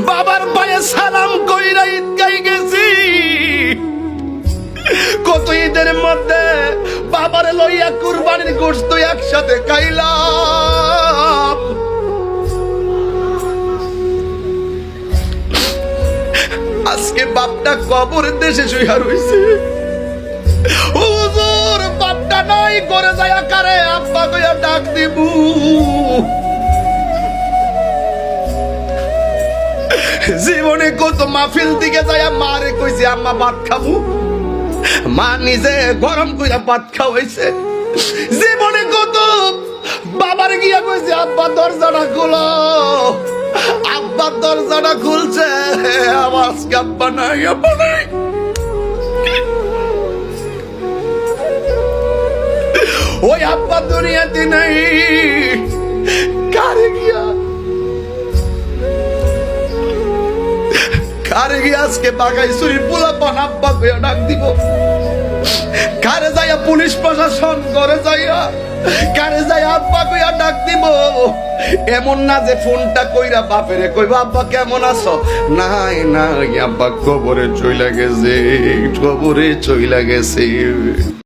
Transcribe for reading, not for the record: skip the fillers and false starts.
বাবার পায়ে সালাম কইরা ঈদগায় গেছি। কত ঈদের মধ্যে বাবারে লইয়া কুরবানির গোশত একসাথে খাইলাম। আজকে বাপটা কবরের দেশে শুইয়া রইছে। হুজুর বাপটা নাই করে যায় কারে আব্বা কইয়া ডাক দিবু। জীবনে কত মাহফিল দিকে যায় মারে কইছে আম্মা ভাত খাবো, মা নিজে গরম কইরা ভাত খাওয়াইছে। জীবনে কত বাবার গিয়া কইছে আব্বা দরজাটা খুলো, আব্বা দরজাটা খুলছে আওয়াজ আব্বা নাই, আব্বা নাই। ওই আব্বা দুনিয়াতে নাই। কারে গিয়া আজকে বাগাই চুরি পোলা পান আব্বা কইয়া ডাক দিব? কারে যাইয়া পুলিশ প্রশাসন করে যাইয়া কারে যাইয়া আব্বা কইয়া ডাক দিব? এমন না যে ফোনটা কইরা বাপেরে কইবা আব্বা কেমন আছো? নাই নাই, আব্বা কবরে চইলা গেছে, কবরে চইলা গেছে।